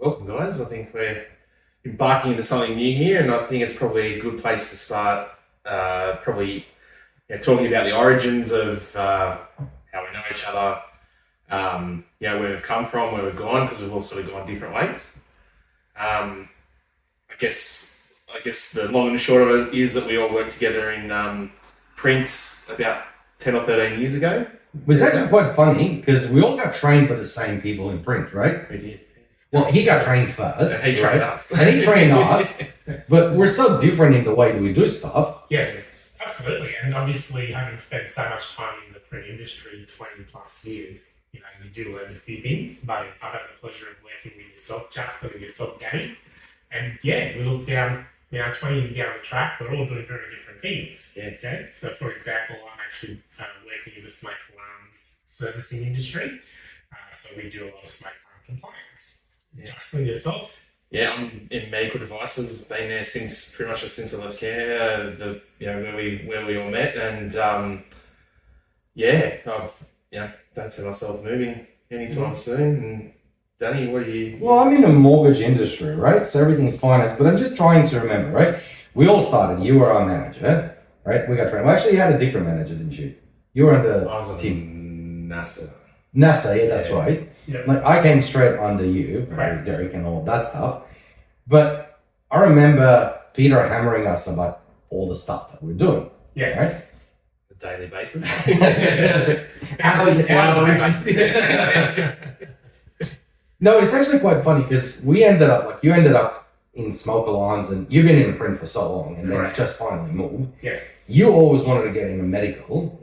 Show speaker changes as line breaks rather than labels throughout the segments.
Welcome, guys. I think we're embarking into something new here, and I think it's probably a good place to start. Talking about the origins of how we know each other. Where we've come from, where we've gone, because we've all sort of gone different ways. I guess the long and the short of it is that we all worked together in print about 10 or 13 years ago.
It's actually quite funny because we all got trained by the same people in print, right?
We did.
Well, he got trained first.
And he trained us.
And he trained us. But we're so different in the way that we do stuff.
Yes, absolutely. And obviously, having spent so much time in the print industry, 20 plus years, you do learn a few things. But I've had the pleasure of working with yourself, Justin, and yourself, Gary. And we look down, 20 years down the track, we're all doing very different things.
Yeah.
Okay. So, for example, I'm actually working in the smoke alarms servicing industry. So we do a lot of smoke alarm compliance. Yeah. Justin, yourself?
Yeah, I'm in medical devices. Been there pretty much since I left care. Where we all met, and I've don't see myself moving anytime soon. And Danny, what are you?
Well, I'm in the mortgage industry, right? So everything's finance, but I'm just trying to remember, right? We all started. You were our manager, right? We got trained. Well, actually, you had a different manager, didn't you? You were under
I was on
team
NASA.
NASA, yeah, that's right.
Yeah.
Like I came straight under you, right? It was Derek and all of that stuff. But I remember Peter hammering us about all the stuff that we're doing.
Yes.
Right?
On a daily basis.
Hourly
No, it's actually quite funny because you ended up in smoke alarms and you've been in print for so long and then
Right.
just finally moved.
Yes.
You always wanted to get into medical,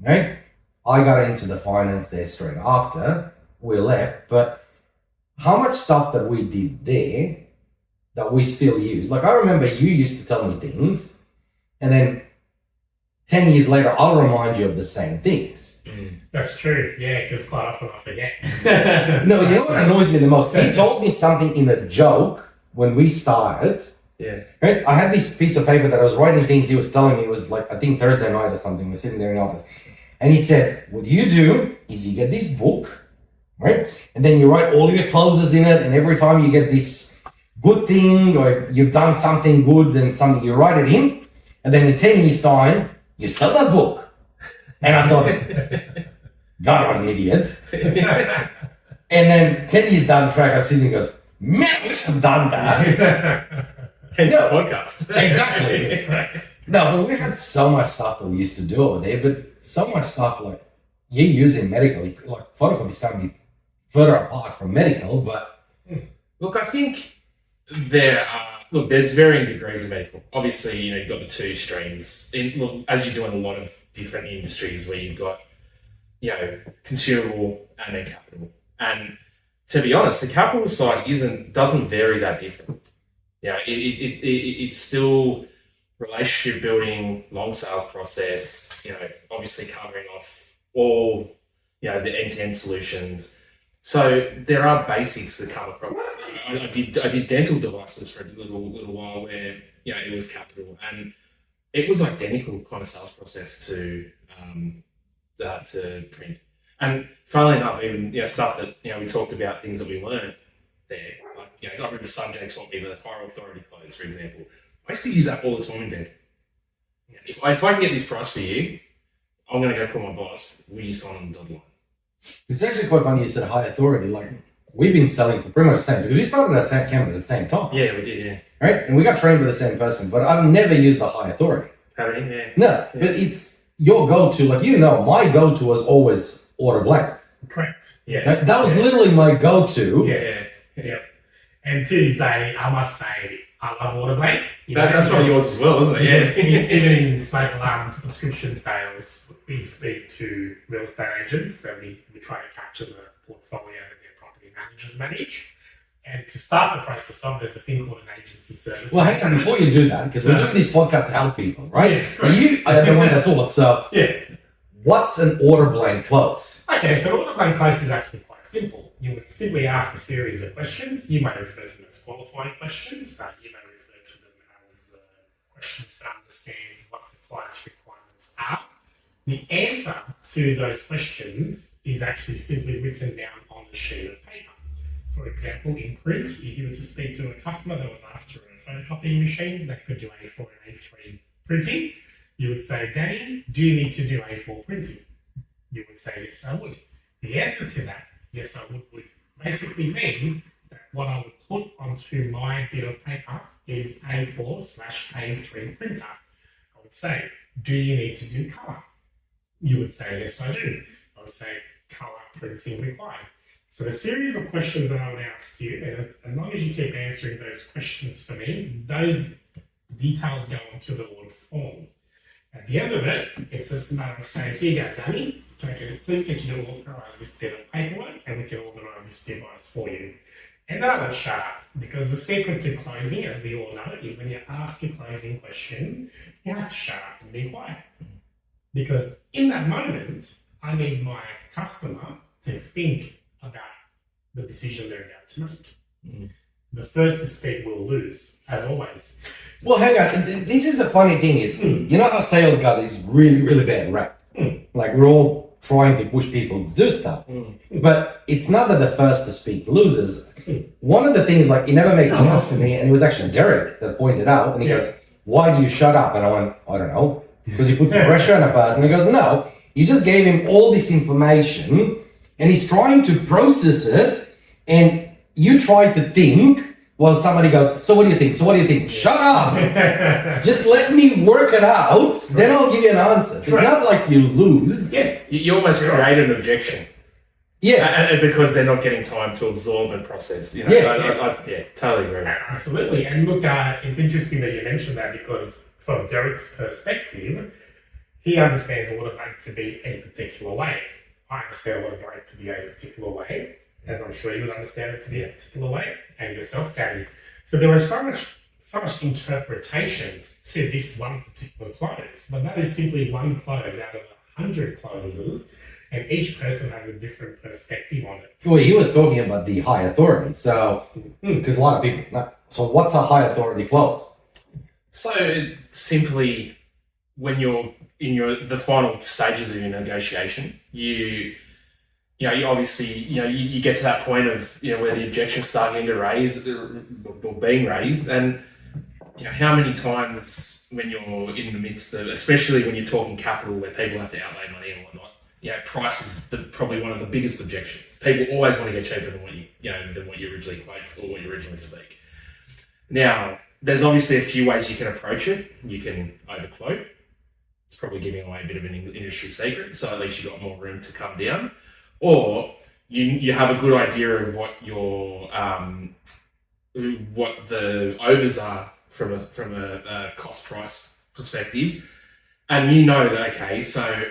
right? I got into the finance there straight after we left, but how much stuff that we did there that we still use? Like I remember you used to tell me things and then 10 years later, I'll remind you of the same things.
That's true. Yeah, because quite often I forget.
No, you know what annoys me the most? He told me something in a joke when we started.
Yeah.
Right? I had this piece of paper that I was writing things he was telling me. It was like, I think Thursday night or something. We're sitting there in the office. And he said, what you do is you get this book, right? And then you write all your closes in it. And every time you get this good thing or you've done something good and something, you write it in. And then in 10 years' time, you sell that book. And I thought, God, what an idiot. And then 10 years down the track, I'm sitting and goes, man, I wish I've done that.
Hence the podcast.
Exactly.
Right.
No, but we had so much stuff that we used to do over there, but so much stuff like you use in medical, like photocopies can't be further apart from medical, but
Look, I think there's varying degrees of medical. Obviously, you've got the two streams. As you do in a lot of different industries where you've got, consumable and then capital. And to be honest, the capital side doesn't vary that different. It's still relationship building, long sales process, obviously covering off all, the end-to-end solutions. So there are basics that come across. I did dental devices for a little while where, it was capital and it was identical kind of sales process to print. And funnily enough, even, stuff that, we talked about things that we learned there. Like, I remember Sanjay taught me the higher authority codes, for example. I used to use that all the time in Dead. If I can get this price for you, I'm going to go call my boss. Will you sign on the dotted line?
it's actually quite funny you said high authority. Like we've been selling for pretty much the same, because we started at Canberra at the same time.
Yeah, we did, yeah.
Right? And we got trained by the same person, but I've never used the high authority.
Haven't you? Yeah.
No, but it's your go-to. Like, my go-to was always order blank.
Correct. Yes.
That was literally my go-to.
Yes. Yeah. And to this day, I must say, I love Order Blank.
That's one of yours as well, isn't it?
Yes. Even in smoke alarm subscription sales, we speak to real estate agents, so we try to capture the portfolio that their property managers manage. And to start the process off, there's a thing called an agency service.
Well, hang on, before you do that, because we're doing this podcast to help people, right?
Yes,
But you are the one that thought, so what's an order blank close?
Okay, so order blank close is actually quite simple. You would simply ask a series of questions. You may refer to them as qualifying questions. You may refer to them as questions to understand what the client's requirements are. The answer to those questions is actually simply written down on a sheet of paper. For example, in print, if you were to speak to a customer that was after a photocopying machine that could do A4 and A3 printing, you would say, Danny, do you need to do A4 printing? You would say, yes, I would. The answer to that, yes, I would basically mean that what I would put onto my bit of paper is A4/A3 printer. I would say, do you need to do colour? You would say, yes, I do. I would say, colour printing required. So the series of questions that I would ask you, and as long as you keep answering those questions for me, those details go onto the order form. At the end of it, it's just a matter of saying, here you go, Danny, please get you to authorise this bit of paperwork and we can organise this device for you. And then I would shut up, because the secret to closing, as we all know, is when you ask a closing question, you have to shut up and be quiet. Because in that moment, I need my customer to think about the decision they're about to make. The first to speak will lose, as always.
Well, hang on. This is the funny thing is, you know how sales got this really, really bad rap? Like, we're all trying to push people to do stuff. But it's not that the first to speak loses. One of the things, like, it never made sense to me, and it was actually Derek that pointed out, and he goes, why do you shut up? And I went, I don't know. Because he puts the pressure on a person. He goes, no, you just gave him all this information, and he's trying to process it, and you try to think, well, somebody goes, so what do you think? So what do you think? Shut up! Just let me work it out, then I'll give you an answer. So it's not like you lose.
Yes.
You almost create an objection.
Yeah.
And because they're not getting time to absorb and process. You know, I totally agree.
Absolutely. And look, it's interesting that you mentioned that, because from Derek's perspective, he understands automatic to be a particular way. I understand automatic to be a particular way, as I'm sure you would understand it to be a particular way, and yourself, Danny. So there are so much interpretations to this one particular close, but that is simply one close out of 100 closes, and each person has a different perspective on it.
Well, he was talking about the high authority. So, because a lot of people, so what's a high authority clause?
So simply, when you're in the final stages of your negotiation, you obviously, you get to that point of, where the objections start getting raised or being raised, and how many times when you're in the midst of, especially when you're talking capital where people have to outlay money and whatnot, price is probably one of the biggest objections. People always want to get cheaper than what you originally quote or what you originally speak. Now, there's obviously a few ways you can approach it. You can overquote. It's probably giving away a bit of an industry secret, so at least you've got more room to come down. Or you have a good idea of what your what the overs are from a cost price perspective, and you know that, okay, so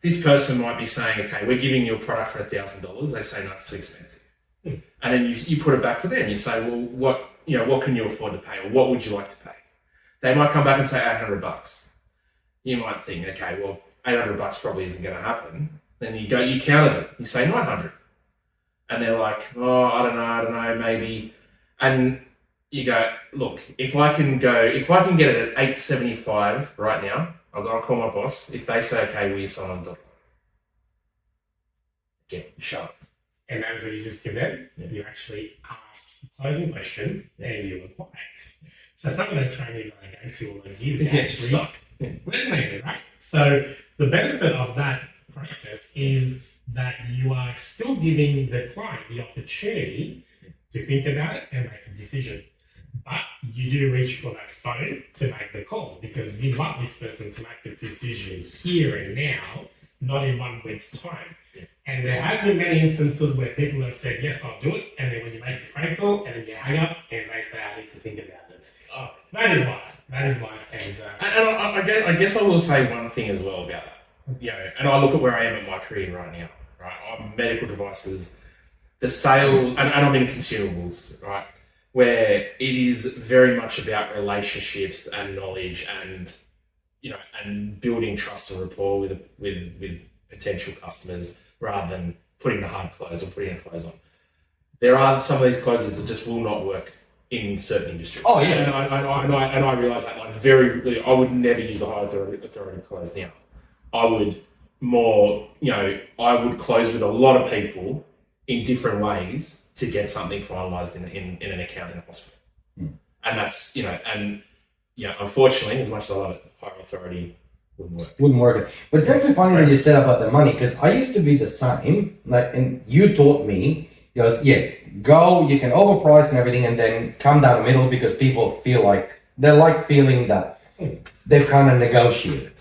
this person might be saying, okay, we're giving you a product for $1,000. They say, no, it's too expensive. And then you put it back to them. You say, well, what can you afford to pay, or what would you like to pay? They might come back and say $800. You might think, okay, well, $800 probably isn't going to happen. Then you counter them. You say 900, and they're like, oh, I don't know, maybe. And you go, look, if I can get it at 875 right now, I'll call my boss. If they say, okay, will you sign on the dotted line? Yeah, shut up.
And as you just did that, you actually asked the closing question, and you were quiet. So some of that training that I gave to all those years actually resonated, right? So the benefit of that process is that you are still giving the client the opportunity to think about it and make a decision. But you do reach for that phone to make the call, because you want this person to make the decision here and now, not in 1 week's time. And there has been many instances where people have said, yes, I'll do it. And then when you make a phone call, and then you hang up, and they say, I need to think about it. Oh, that is life. That is life. And
I guess I will say one thing as well about that. And I look at where I am in my career right now, right? I'm medical devices, the sale, and I'm in consumables, right? Where it is very much about relationships and knowledge and, and building trust and rapport with potential customers, rather than putting the hard close or putting a close on. There are some of these closes that just will not work in certain industries.
Oh yeah,
and I realise that, like, I would never use a high authority close now. I would more, I would close with a lot of people in different ways to get something finalized in an account in a hospital. And that's, unfortunately, as much as I love it, higher authority
wouldn't work. But it's actually funny that you said about the money, because I used to be the same. And you taught me, you can overprice and everything, and then come down the middle, because people feel like they like feeling that they've kind of negotiated.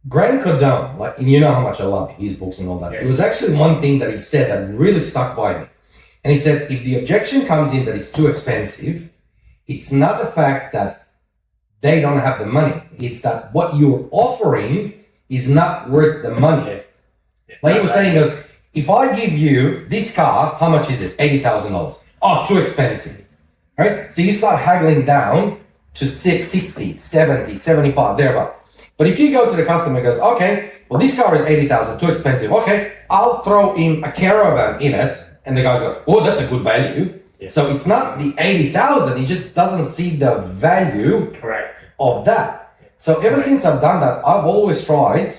Grant Cardone, and you know how much I love his books and all that. Yes. It was actually one thing that he said that really stuck by me. And he said, if the objection comes in that it's too expensive, it's not the fact that they don't have the money. It's that what you're offering is not worth the money. Like he was saying, he goes, if I give you this car, how much is it? $80,000. Oh, too expensive. Right? So you start haggling down to 60, 70, 75, thereabout. But if you go to the customer and goes, okay, well, this car is $80,000, too expensive. Okay, I'll throw in a caravan in it. And the guys go, oh, that's a good value. Yeah. So it's not the 80,000. He just doesn't see the value of that. So ever since I've done that, I've always tried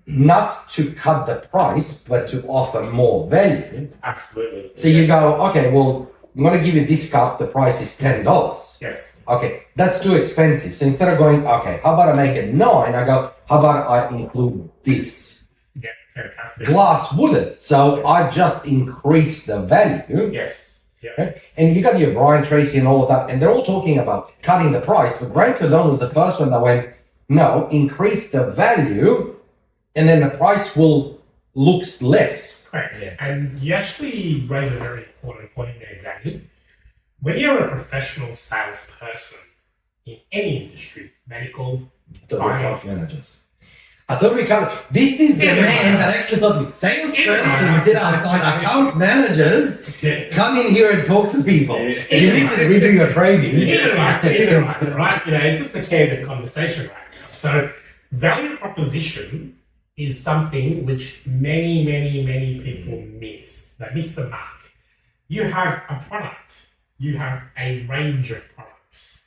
not to cut the price, but to offer more value.
Absolutely.
So you go, okay, well, I'm going to give you this cup. The price is $10.
Yes.
Okay, that's too expensive. So instead of going, okay, how about I make it 9? I go, how about I include this?
Yeah, fantastic.
Glass wooden. So I just increased the value.
Yes. Yeah.
Right? And you got your Brian Tracy and all of that, and they're all talking about cutting the price. But Grant Cardone was the first one that went, no, increase the value, and then the price will look less.
Correct. Yeah. And you actually raise a very important point there, exactly. When you're a professional salesperson in any industry, medical, finance,
managers. I thought we covered. This is the man that actually thought we salesperson sit outside. Account managers come in here and talk to people. You need to redo your training.
Right? It's just a candid conversation right now. So, value proposition is something which many people miss. They miss the mark. You have a product. You have a range of products.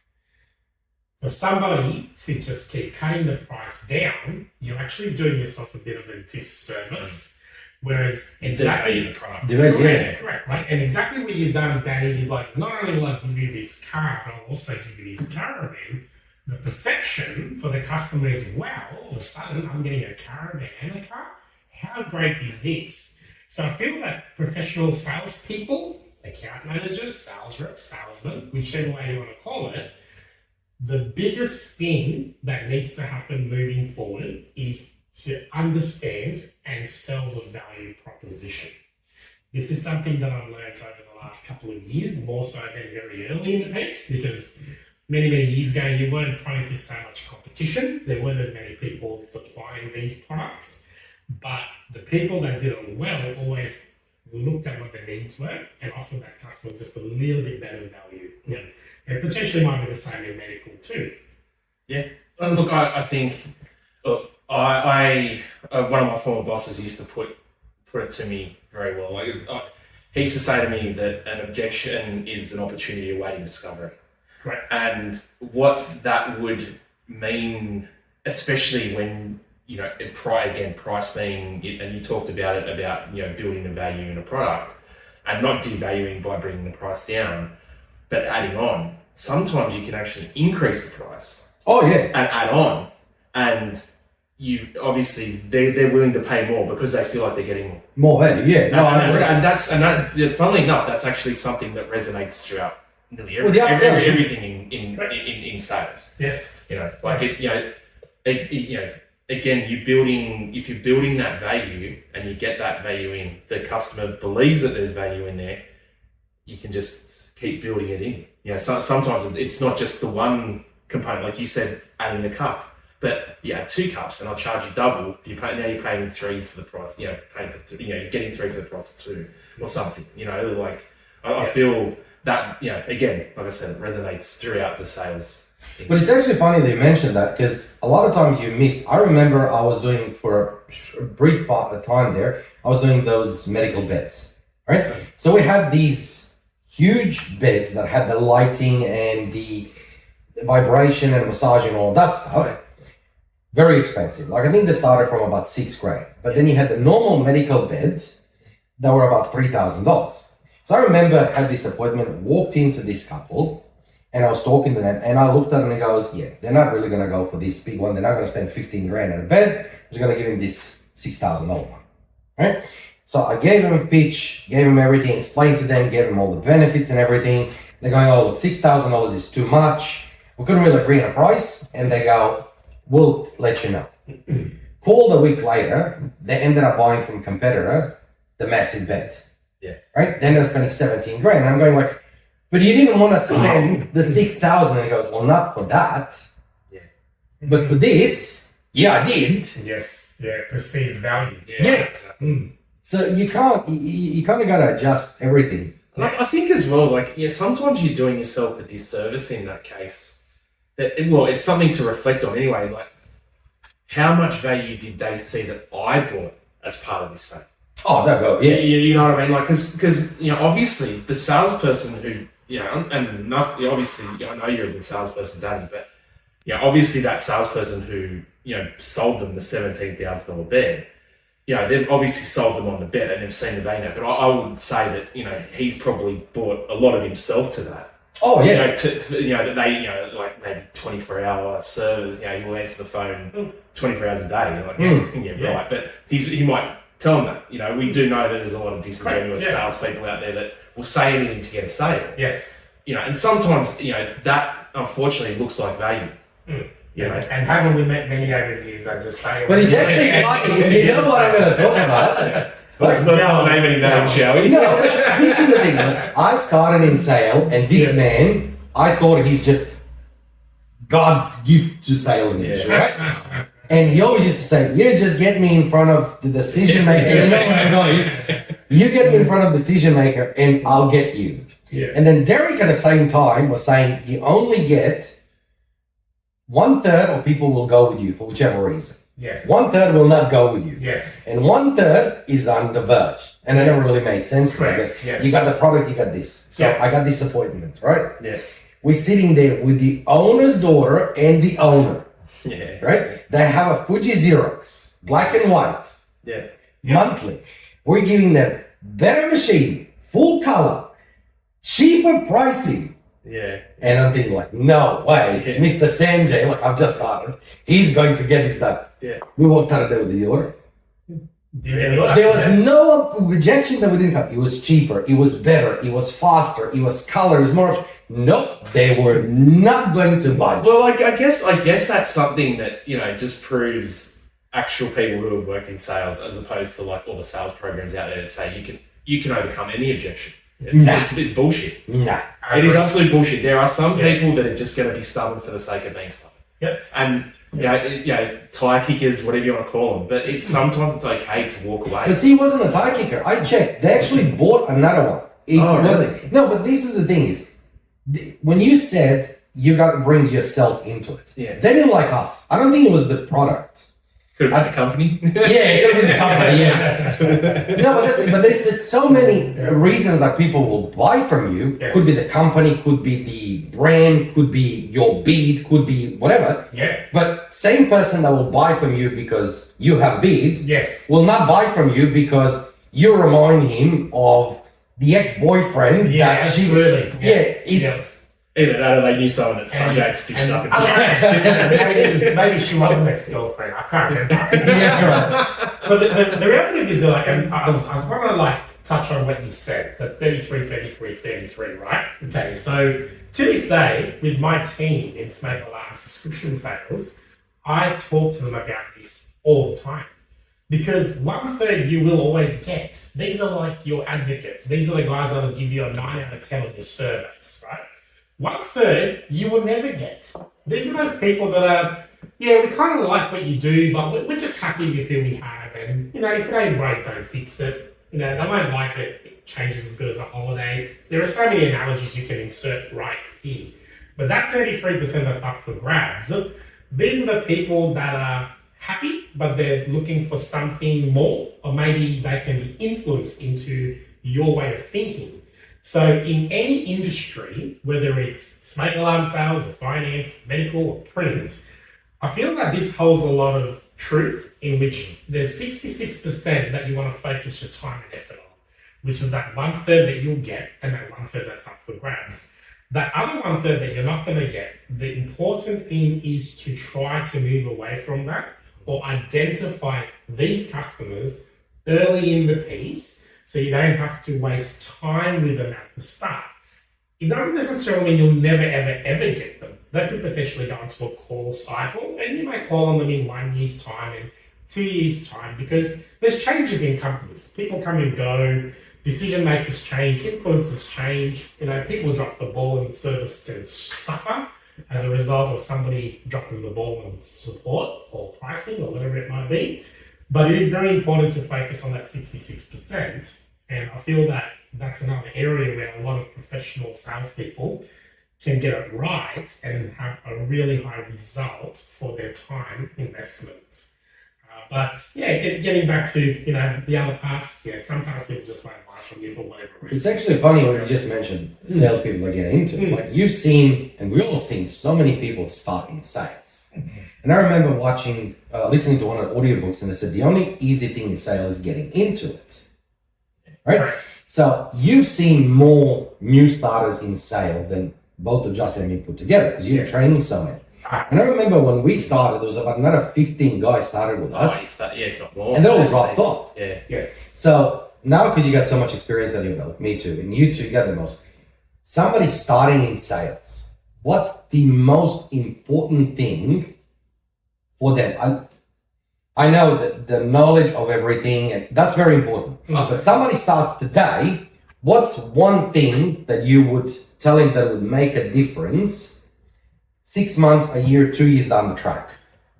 For somebody to just keep cutting the price down, you're actually doing yourself a bit of a disservice. Whereas exactly
the product.
Correct, right? And exactly what you've done, Danny, is like, not only will I give you this car, but I'll also give you this caravan. The perception for the customer is, wow, all of a sudden I'm getting a caravan and a car. How great is this? So I feel that professional salespeople, account managers, sales reps, salesmen, whichever way you want to call it, the biggest thing that needs to happen moving forward is to understand and sell the value proposition. This is something that I've learned over the last couple of years, more so than very early in the piece, because many years ago you weren't prone to so much competition. There weren't as many people supplying these products, but the people that did it well always looked at what their needs were and offered that customer just a little bit better value. Yeah. And potentially might be the same in medical too.
Yeah. Look, I think, I one of my former bosses used to put it to me very well. He used to say to me that an objection is an opportunity awaiting discovery.
Right.
And what that would mean, especially when, price being, and you talked about it, about, building the value in a product and not devaluing by bringing the price down, but adding on. Sometimes you can actually increase the price.
Oh, yeah.
And add on. And obviously they're willing to pay more because they feel like they're getting
more value. Yeah.
And that's funnily enough, that's actually something that resonates throughout nearly everything in sales.
Yes.
Again, if you're building that value and you get that value in, the customer believes that there's value in there, you can just keep building it in. Sometimes it's not just the one component, like you said, adding the cup, but 2 cups and I'll charge you double. Now you're paying 3 for the price. You're getting 3 for the price of 2 or something. I feel that again, like I said, it resonates throughout the sales.
But it's actually funny that you mentioned that, because a lot of times you miss. I remember I was doing, for a brief part of time there, I was doing those medical beds, right? So we had these huge beds that had the lighting and the vibration and massage and all that stuff. Very expensive. I think they started from about $6,000. But then you had the normal medical beds that were about $3,000. So I remember I had this appointment, walked into this couple, and I was talking to them, and I looked at them and goes, yeah, they're not really going to go for this big one. They're not going to spend 15 grand on a bed. I'm just going to give him this $6,000 one, right? So I gave him a pitch, gave him everything, explained to them, gave them all the benefits and everything. They're going, oh, look, $6,000 is too much. We couldn't really agree on a price. And they go, we'll let you know. Called a week later, they ended up buying from a competitor the massive bed.
Yeah.
Right? Then they're spending 17 grand. And I'm going like, but you didn't want to spend the 6,000. And he goes, well, not for that.
Yeah.
But for this, yeah, I did.
Yes. Yeah. Perceived value.
Yeah.
Exactly.
So you can't, you kind of got to adjust everything.
And I think as well, like, yeah, sometimes you're doing yourself a disservice in that case. Well, it's something to reflect on anyway. Like, how much value did they see that I brought as part of this sale?
Oh, they'll go, yeah.
You know what I mean? Like, because you know, obviously, the salesperson who, you know, and nothing, obviously, you know, I know you're a good salesperson, Danny, but yeah, obviously, that salesperson who, you know, sold them the $17,000 bed, you know, they've obviously sold them on the bed and they've seen the value in it. But I would say that, you know, he's probably brought a lot of himself to that.
Oh, yeah.
You know, that they, you know, like maybe 24-hour servers, you know, he'll answer the phone 24 hours a day. Like, yeah, right. But he might tell them that, you know, we do know that there's a lot of disingenuous salespeople out there that will say anything to get a sale.
Yes.
You know, and sometimes, you know, that unfortunately looks like value. You know?
And haven't we met many over the years, I just say.
But it's actually funny. You know what I'm going to talk about?
Let's not name any names, shall we?
No, this is the thing. Like, I started in sale, and this man, I thought he's just God's gift to sales industry, right? And he always used to say, "You just get me in front of the decision maker." You know where I'm going? You get me in front of the decision maker, and I'll get you.
Yeah.
And then Derek, at the same time, was saying, "You only get 1/3 of people will go with you for whichever reason.
Yes.
1/3 will not go with you.
Yes.
And 1/3 is on the verge." And it never really made sense to me because
Yes.
you got the product, you got this. So
Yeah.
I got this appointment, right?
Yeah.
We're sitting there with the owner's daughter and the owner,
Yeah.
right? They have a Fuji Xerox, black and white,
Yeah.
monthly. We're giving them better machine, full color, cheaper pricing.
Yeah.
And I'm thinking like, no way, it's Mr. Sanjay, like I've just started. He's going to get this done.
Yeah.
We walked out of there with the order.
There
There was no rejection that we didn't have. It was cheaper, it was better, it was faster, it was color, it was more. Nope, they were not going to budge.
Well, I guess that's something that, you know, just proves actual people who have worked in sales as opposed to like all the sales programs out there that say you can overcome any objection. It's bullshit.
Nah.
It is absolute bullshit. There are some people that are just going to be stubborn for the sake of being stubborn.
Yes.
And tire kickers, whatever you want to call them. But sometimes it's okay to walk away.
But see, it wasn't a tire kicker. I checked. They actually bought another one. It wasn't.
Really?
No, but this is the thing is, when you said you got to bring yourself into it, they didn't like us. I don't think it was the product.
Could have been the company.
Yeah, it could have been the company, yeah. No, but there's just so many reasons that people will buy from you.
Yes.
Could be the company, could be the brand, could be your bead, could be whatever.
Yeah.
But same person that will buy from you because you have bead
Yes.
will not buy from you because you remind him of the ex-boyfriend
Yeah,
that she...
absolutely.
Yeah,
Yes.
it's...
Either that or they knew someone that Sanjay had stitched up in
maybe she was an ex-girlfriend. I can't remember.
Yeah,
But the reality is, like, and I was going to like touch on what you said, the 33, right? Okay, so to this day, with my team in Smoke Alarm subscription sales, I talk to them about this all the time. Because 1/3 you will always get. These are like your advocates. These are the guys that will give you a 9 out of 10 on your surveys, right? 1/3 you will never get. These are those people that are, yeah, we kind of like what you do, but we're just happy with who we have. And, you know, if it ain't broke, don't fix it. You know, they won't like it. It changes as good as a holiday. There are so many analogies you can insert right here. But that 33% that's up for grabs, these are the people that are happy, but they're looking for something more, or maybe they can be influenced into your way of thinking. So in any industry, whether it's smoke alarm sales or finance, medical or print, I feel that this holds a lot of truth in which there's 66% that you want to focus your time and effort on. which is that 1/3 that you'll get and that 1/3 that's up for grabs. That other 1/3 that you're not going to get, the important thing is to try to move away from that or identify these customers early in the piece so you don't have to waste time with them at the start. It doesn't necessarily mean you'll never, ever get them. They could potentially go into a call cycle, and you may call on them in 1 year's time and 2 years' time, because there's changes in companies. People come and go, decision makers change, influences change. People drop the ball and service can suffer as a result of somebody dropping the ball on support or pricing or whatever it might be. But it is very important to focus on that 66%. And I feel that that's another area where a lot of professional salespeople can get it right and have a really high result for their time investment. But getting back to the other parts, sometimes people just won't buy from you for whatever reason.
It's actually funny what you just mentioned, salespeople that get into it. Like you've seen, and we've all seen so many people start in sales. And I remember listening to one of the audiobooks, and they said the only easy thing in sales is getting into it. Right? So you've seen more new starters in sales than both of Justin and me put together, because you're training so many. And I remember when we started, there was about another 15 guys started with us.
If not more.
And they all dropped off.
Yeah.
Yes.
So now, because you got so much experience under your belt, me too, and you two, you got the most. Somebody starting in sales, what's the most important thing for them? I know that the knowledge of everything, and that's very important. But somebody starts today, what's one thing that you would tell him that would make a difference 6 months, a year, 2 years down the track?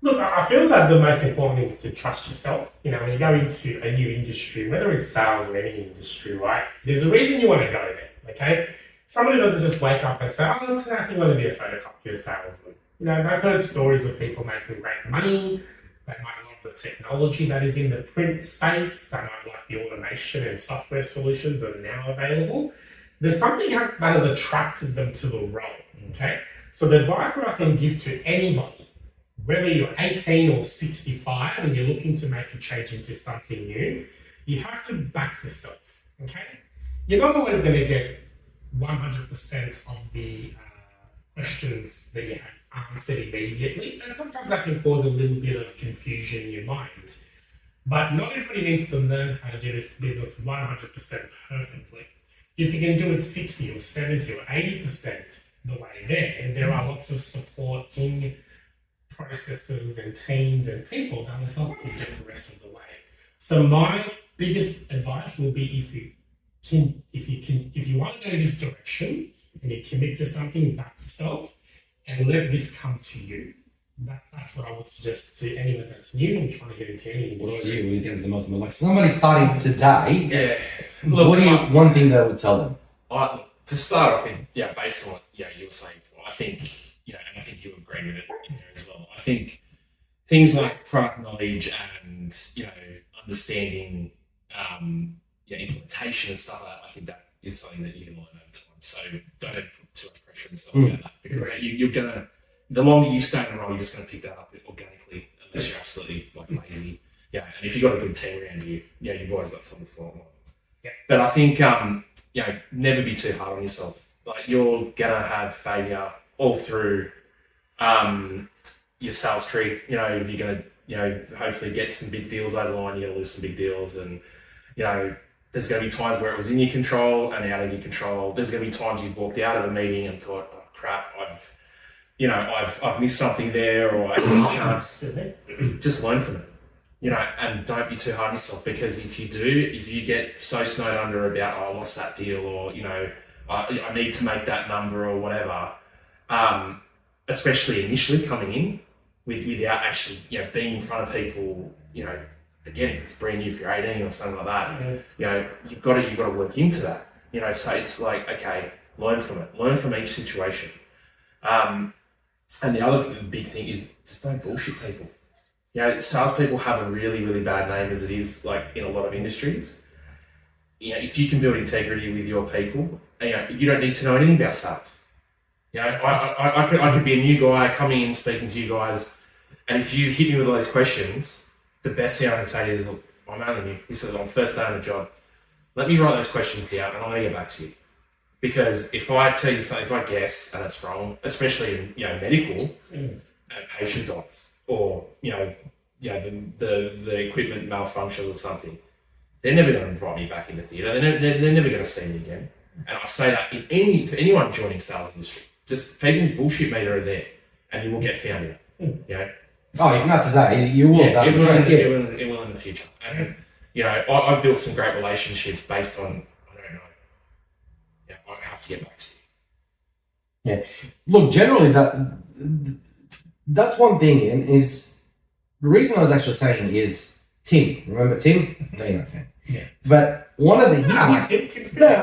Look, I feel that the most important thing is to trust yourself. When you go into a new industry, whether it's sales or any industry, right? There's a reason you want to go there, okay? Somebody doesn't just wake up and say, oh, today I think I want to be a photocopier salesman. They've heard stories of people making great money. They might love the technology that is in the print space. They might like the automation and software solutions that are now available. There's something that has attracted them to the role, okay? So the advice that I can give to anybody, whether you're 18 or 65 and you're looking to make a change into something new, you have to back yourself, okay? You're not always going to get 100% of the questions that you have answered immediately, and sometimes that can cause a little bit of confusion in your mind. But not everybody needs to learn how to do this business 100% perfectly. If you can do it 60 or 70 or 80% the way there, and there are lots of supporting processes and teams and people that will help you get the rest of the way. So my biggest advice will be if you want to go this direction and you commit to something, back yourself and let this come to you. That's what I would suggest to anyone that's new and trying to get into any industry.
What about you? What do you think is the most important? Like somebody starting today,
Look,
one thing that would tell them?
To start off, based on what you were saying before, I think, and I think you agree with it in there as well. I think things like product knowledge and, understanding, implementation and stuff like that, I think that is something that you can learn over time. So don't put too much pressure on yourself about that, because you're going to, the longer you stay in the role, you're just going to pick that up organically, unless you're absolutely lazy. And if you've got a good team around you, you've always got something for them. But I think, never be too hard on yourself. Like, you're gonna have failure all through your sales tree. If you're gonna, hopefully get some big deals over the line, you're gonna lose some big deals, and there's gonna be times where it was in your control and out of your control. There's gonna be times you've walked out of a meeting and thought, oh crap, I've missed something there, or I had a chance. Just learn from it. And don't be too hard on yourself, because if you get so snowed under about, oh, I lost that deal, or, I need to make that number or whatever, especially initially coming in without actually, being in front of people, again, if it's brand new, if you're 18 or something like that, you've got to work into that, so it's like, okay, learn from each situation. And the other big thing is just don't bullshit people. Salespeople have a really, really bad name as it is, like in a lot of industries. If you can build integrity with your people, you don't need to know anything about sales. I could be a new guy coming in speaking to you guys, and if you hit me with all these questions, the best thing I can say is, look, I'm only new. This is on first day on the job. let me write those questions down and I'm going to get back to you. Because if I tell you something, if I guess and it's wrong, especially in medical, and a patient dies, or the equipment malfunctions or something, they're never going to invite me back in the theatre. They're never going to see me again. And I say that for anyone joining sales industry, just people's bullshit meter are there, and you will get found out.
Oh, if not today, you will.
Yeah, it will in the future. And I've built some great relationships based on I don't know. Yeah, I have to get back to you.
Yeah. Look, generally that's one thing, and is the reason I was actually saying is Tim. Remember Tim? No, you're not a fan.
Yeah.
But one of the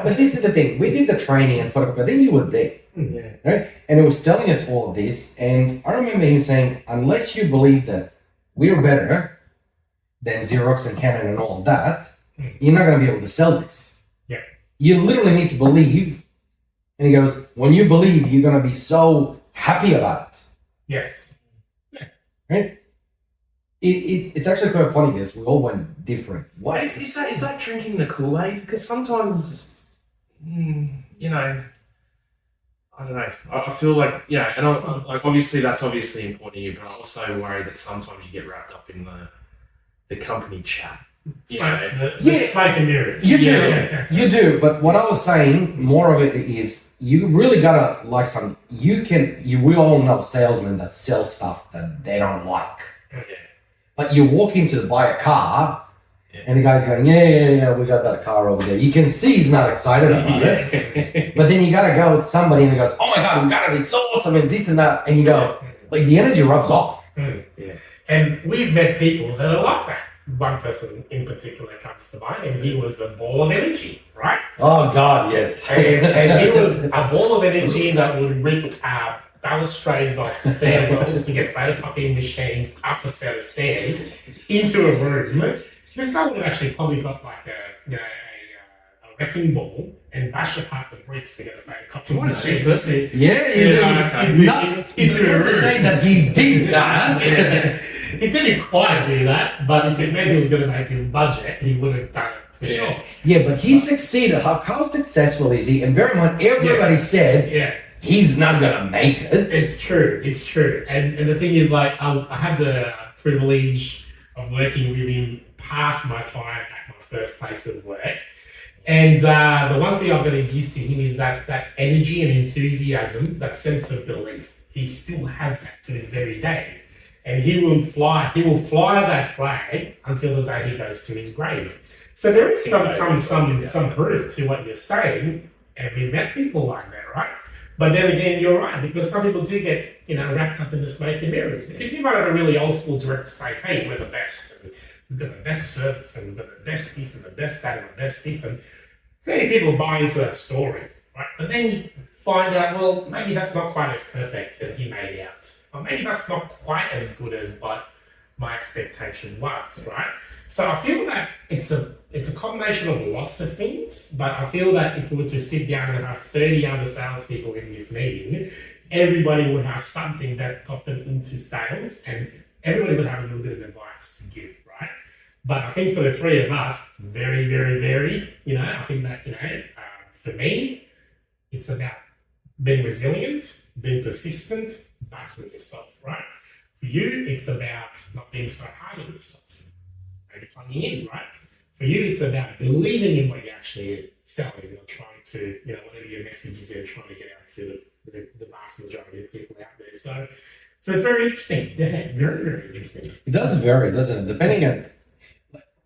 but this is the thing. We did the training and photography. I think you were there.
Yeah.
Right? And it was telling us all of this. And I remember him saying, unless you believe that we're better than Xerox and Canon and all of that, you're not going to be able to sell this.
Yeah.
You literally need to believe. And he goes, when you believe, you're going to be so happy about it.
Yes. Yeah.
Right? It's actually quite funny because we all went different ways.
Is that drinking the Kool-Aid? Because sometimes, I don't know. I feel like, and obviously that's obviously important to you, but I also worry that sometimes you get wrapped up in the company chat.
The smoke and mirrors.
You do. You do. But what I was saying, more of it is you really gotta like some. We all know salesmen that sell stuff that they don't like.
Okay.
But you walk in to buy a car, and the guy's going, yeah, we got that car over there. You can see he's not excited about it. But then you got to go with somebody and he goes, oh my God, we got it. It's so awesome and this and that. And you go, like the energy rubs off.
Yeah. And we've met people that are like that. One person in particular comes to mind and he was a ball of energy, right?
Oh God, yes.
and he was a ball of energy that would rip balustrades off stairwells to get photocopying machines up a set of stairs into a room. This guy would have actually probably got like a wrecking ball and bash apart the bricks to get a photocopying machine.
Not to say that he did that.
He didn't quite do that, but if it meant he was going to make his budget, he would have done it for sure.
Yeah, but he succeeded. How successful is he? And bear in mind, everybody said he's not going to make it.
It's true. And the thing is, like, I had the privilege of working with him past my time at my first place of work. And the one thing I've got to give to him is that energy and enthusiasm, that sense of belief. He still has that to this very day. And he will fly that flag until the day he goes to his grave. So there is some proof to what you're saying, and we've met people like that, right? But then again, you're right, because some people do get, wrapped up in the smoke and mirrors. Because you might have a really old school director say, hey, we're the best, and we've got the best service, and we've got the best this, and the best that, and the best this, and many people buy into that story, right? But then you find out, well, maybe that's not quite as perfect as you made out. Or maybe that's not quite as good as what my expectation was, right? So I feel that it's a combination of lots of things, but I feel that if we were to sit down and have 30 other salespeople in this meeting, everybody would have something that got them into sales, and everybody would have a little bit of advice to give, right? But I think for the three of us, very, very, very, I think that, for me, it's about being resilient, being persistent, backing yourself, right? For you, it's about not being so hard on yourself, maybe plugging in, right? For you, it's about believing in what you're actually selling or trying to, whatever your message is you're trying to get out to the vast majority of people out there. So it's very interesting. Yeah, very, very interesting.
It does vary, doesn't it? Depending on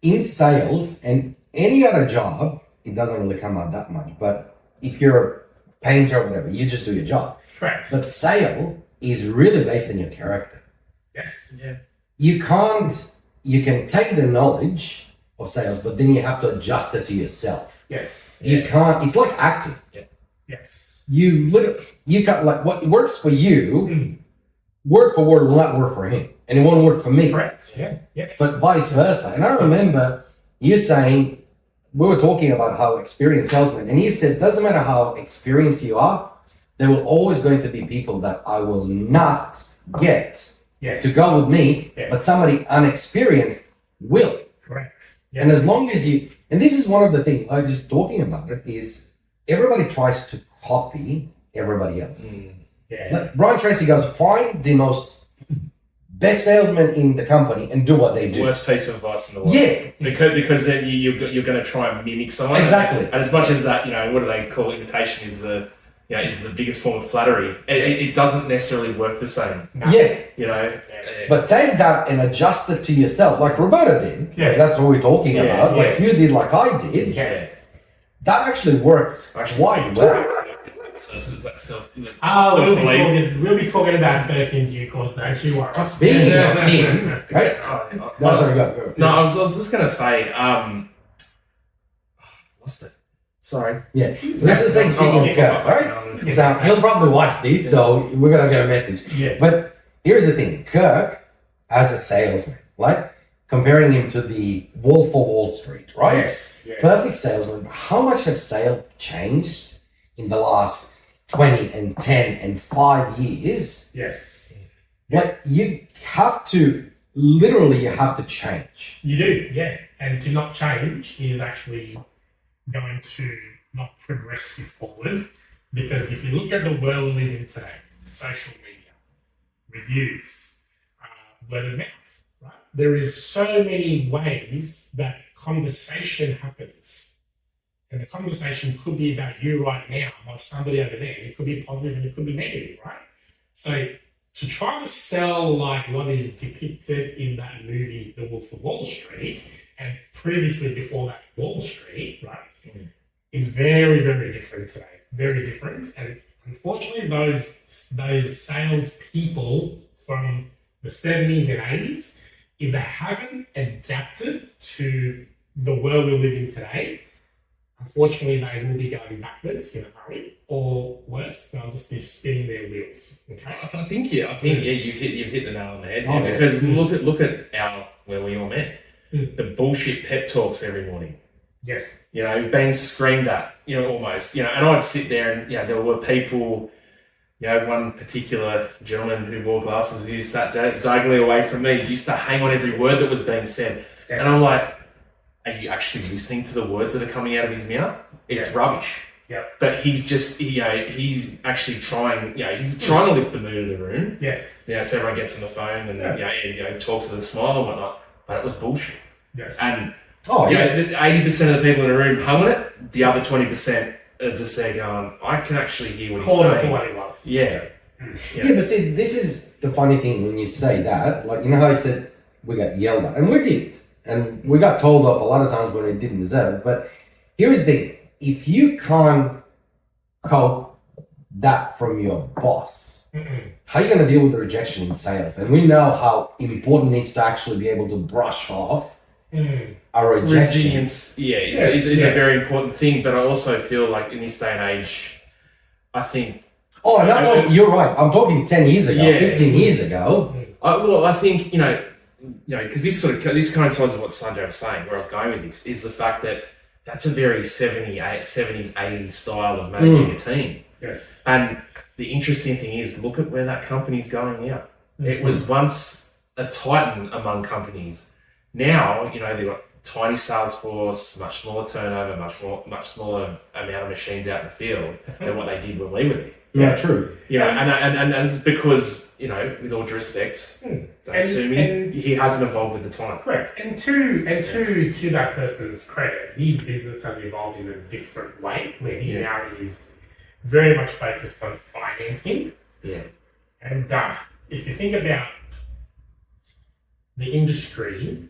in sales and any other job, it doesn't really come out that much. But if you're a painter or whatever, you just do your job.
Correct.
But sale is really based on your character.
Yes. Yeah.
You can take the knowledge of sales, but then you have to adjust it to yourself.
Yes.
You can't, it's like acting.
Yeah. Yes.
You can't, like what works for you, word for word will not work for him. And it won't work for me.
Correct. Yeah. Yes.
But vice versa. And I remember you saying, we were talking about how experienced salesmen, and you said, doesn't matter how experienced you are, there will always going to be people that I will not get to go with me, but somebody unexperienced will.
Correct. Yes.
And as long as you, and this is one of the things I'm just talking about it, is everybody tries to copy everybody else.
Yeah.
Like Brian Tracy goes, find the most best salesman in the company and do what they do.
Worst piece of advice in the world.
Yeah,
Because then you're going to try and mimic someone.
exactly.
And as much as that, what do they call imitation is the biggest form of flattery. It doesn't necessarily work the same.
No.
Yeah, but take that and adjust it to yourself, like Roberta did.
Yes.
That's what we're talking
Yeah,
about. Like
yes.
you did, like I did.
Yes.
That actually works quite well.
We'll be talking about Burke in due course, don't you worry.
Speaking of him, right? No, sorry, go.
No, I was just going to say, lost it. Sorry.
Yeah, this is saying speaking of Kirk, right? So he'll probably watch this, so we're gonna get a message.
Yeah.
But here's the thing: Kirk, as a salesman, like comparing him to the Wolf of Wall Street, right?
Yes. Yeah.
Perfect salesman. How much have sales changed in the last 20 and 10 and 5 years?
Yes.
Like you have to change.
You do, yeah. And to not change is actually going to not progress you forward, because if you look at the world we live in today, social media, reviews, word of mouth, right? There is so many ways that conversation happens. And the conversation could be about you right now or somebody over there. It could be positive and it could be negative, right? So to try to sell like what is depicted in that movie, The Wolf of Wall Street, and previously before that, Wall Street, right, is very, very different today. Very different. And unfortunately, those sales people from the 70s and 80s, if they haven't adapted to the world we live in today, unfortunately, they will be going backwards in a hurry, or worse, they'll just be spinning their wheels. Okay.
I think you've hit the nail on the head.
Oh, yeah.
Because look at where we all met. The bullshit pep talks every morning.
Yes.
Being screamed at, almost, and I'd sit there and, there were people, one particular gentleman who wore glasses who sat diagonally away from me, used to hang on every word that was being said.
Yes.
And I'm like, are you actually listening to the words that are coming out of his mouth? It's rubbish.
Yep.
But he's just, he's actually trying, he's trying to lift the mood of the room.
Yes.
So everyone gets on the phone and, talks with a smile and whatnot. But it was bullshit.
Yes.
And 80% of the people in the room hung on it. The other 20% are just there going, I can actually hear what he's saying.
For what it was.
Yeah.
Yeah, but see, this is the funny thing when you say that. Like, how I said we got yelled at, and we did, and we got told off a lot of times when we didn't deserve it. But here's the thing: if you can't cope that from your boss, how are you going to deal with the rejection in sales? And we know how important it is to actually be able to brush off a rejection.
Resilience, is a very important thing. But I also feel like in this day and age, I think.
Oh, and you're right. I'm talking 10 years ago, 15 years ago.
I think, because this coincides with what Sanjay was saying, where I was going with this, is the fact that that's a very 70s, 80s style of managing a team.
Yes.
And the interesting thing is, look at where that company's going now. It was once a titan among companies. Now, they've got tiny sales force, much smaller turnover, much smaller amount of machines out in the field than what they did when we were there.
Yeah, true.
And it's because, with all due respect, don't sue me, he hasn't evolved with the time.
Correct. And to that person's credit, his business has evolved in a different way, where he now is very much focused on financing.
Yeah.
And if you think about the industry,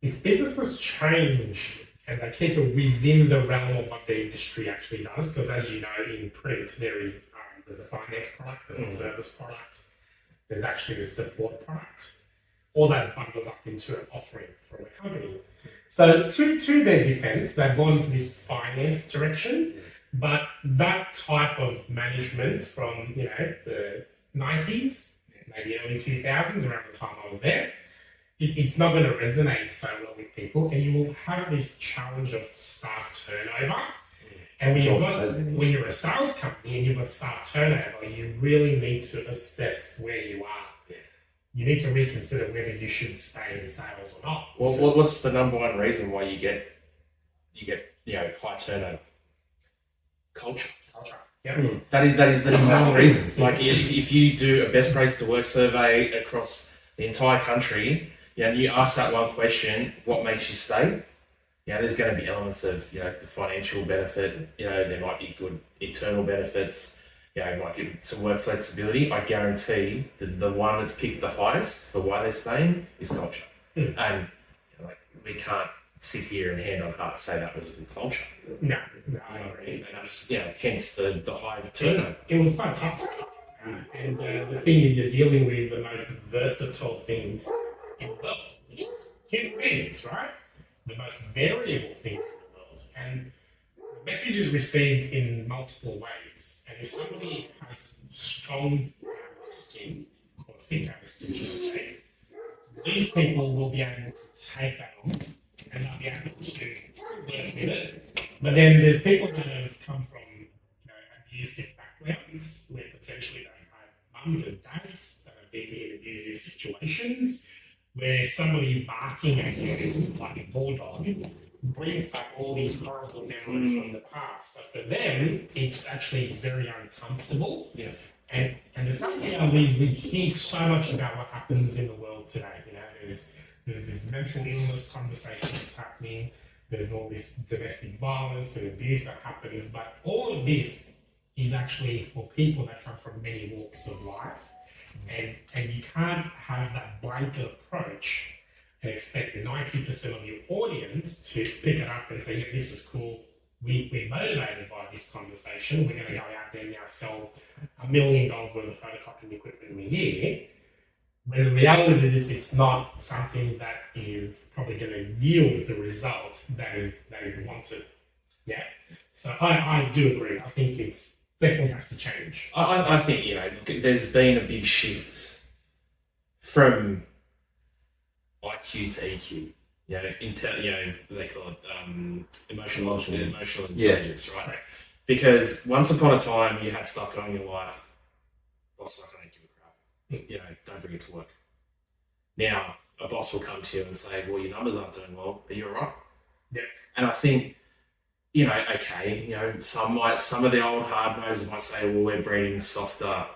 if businesses change and they keep it within the realm of what the industry actually does, because as you know, in print, there's a finance product, there's a service product, there's actually a support product. All that bundles up into an offering from a company. So to their defense, they've gone into this finance direction, but that type of management from, the 90s, maybe early 2000s, around the time I was there, it's not going to resonate so well with people, and you will have this challenge of staff turnover. And when you're a sales company and you've got staff turnover, you really need to assess where you are. you need to reconsider whether you should stay in sales or not.
Well, what's the number one reason why you get high turnover? Culture.
Culture. Yeah.
That is the number one reason. Like if you do a best place to work survey across the entire country, and you ask that one question, what makes you stay? There's going to be elements of the financial benefit. There might be good internal benefits. It might give some work flexibility. I guarantee the one that's picked the highest for why they're staying is culture. And we can't sit here and hand on heart say that was a good culture.
No, I agree.
And that's hence the high turnover.
It was quite toxic. And the thing is, you're dealing with the most versatile things in the world, which is human beings, right? The most variable things in the world. And the message is received in multiple ways. And if somebody has strong skin, or thick skin, should I say, these people will be able to take that on and they'll be able to work with it. But then there's people that have come from abusive backgrounds where potentially they've had mums and dads that have been in abusive situations where somebody barking at you like a bulldog brings back all these horrible memories from the past. So for them, it's actually very uncomfortable.
Yeah.
And there's something nowadays we hear so much about what happens in the world today. There's this mental illness conversation that's happening. There's all this domestic violence and abuse that happens. But all of this is actually for people that come from many walks of life. And you can't have that blanket approach and expect 90% of your audience to pick it up and say, yeah, this is cool. We're motivated by this conversation. We're going to go out there and now sell $1 million worth of photocopying equipment in a year. When the reality is it's not something that is probably going to yield the result that is wanted. Yeah. So I do agree. I think it's definitely has to change.
I think there's been a big shift from IQ to EQ. They call it emotional intelligence, right?
Right.
Because once upon a time you had stuff going in your life, boss not going to give a crap. Don't bring it to work. Now a boss will come to you and say, well, your numbers aren't doing well, but you're right.
Yeah.
And I think, some of the old hard nosers might say, well, we're breeding softer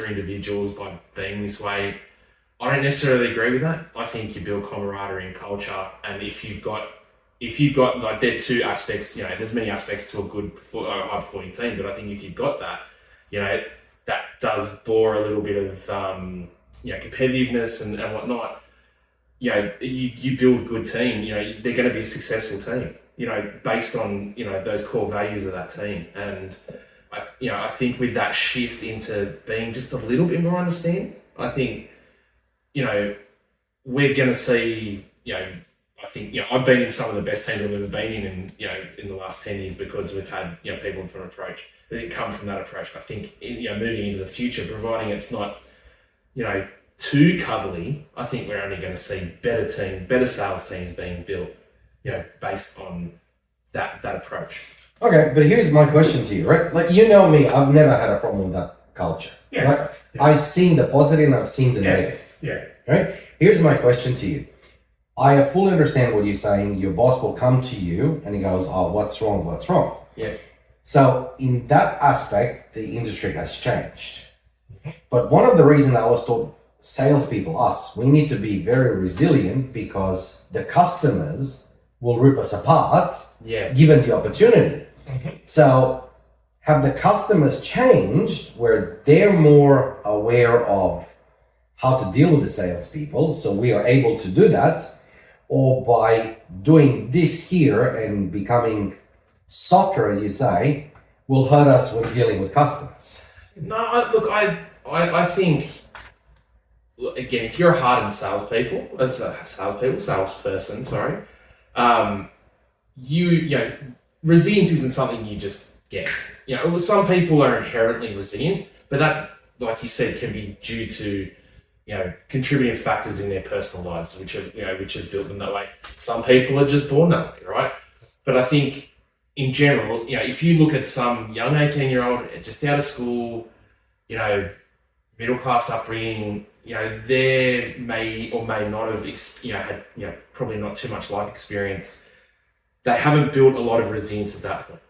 individuals by being this way. I don't necessarily agree with that. I think you build camaraderie and culture, and if you've got like, there are two aspects. There's many aspects to a good high performing team, but I think if you've got that, that does bore a little bit of competitiveness and whatnot. You build a good team. They're going to be a successful team. Based on those core values of that team, and I think with that shift into being just a little bit more understanding, I think we're going to see. I think I've been in some of the best teams I've ever been in the last 10 years because we've had people from an approach that come from that approach. I think moving into the future, providing it's not too cuddly, I think we're only going to see better sales teams being built, based on that approach.
Okay, but here's my question to you, right? Like, me, I've never had a problem with that culture.
Yes.
Right?
Yeah.
I've seen the positive and I've seen the negative.
Yeah.
Right? Here's my question to you. I fully understand what you're saying. Your boss will come to you and he goes, oh, what's wrong?
Yeah.
So in that aspect, the industry has changed. But one of the reasons I always told salespeople, we need to be very resilient because the customers will rip us apart given the opportunity. So have the customers changed where they're more aware of how to deal with the salespeople, so we are able to do that, or by doing this here and becoming softer, as you say, will hurt us when dealing with customers?
No, I think, again, if you're a hardened salesperson, resilience isn't something you just get. Some people are inherently resilient, but that, like you said, can be due to contributing factors in their personal lives, which have built them that way. Some people are just born that way, right? But I think in general, if you look at some young 18-year-old just out of school, middle class upbringing, they may or may not have, had, probably not too much life experience. They haven't built a lot of resilience at that point.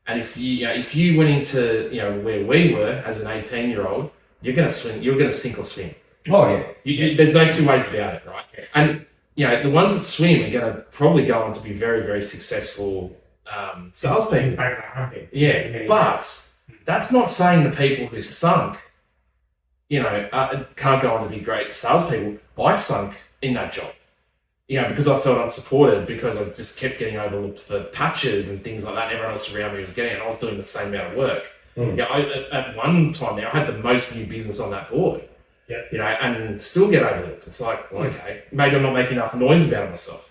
And if you went into, where we were as an 18-year-old, you're going to swing, you're going to sink or swim.
Oh yeah.
There's no two ways about it, right?
Yes.
And, the ones that swim are going to probably go on to be very, very successful salespeople.
In fact, they have been.
Yeah, but that's not saying the people who sunk, can't go on to be great salespeople. I sunk in that job, because I felt unsupported, because I just kept getting overlooked for patches and things like that. And everyone else around me was getting it, and I was doing the same amount of work. At one time there, I had the most new business on that board.
Yeah.
And still get overlooked. It's like, well, okay, maybe I'm not making enough noise about myself,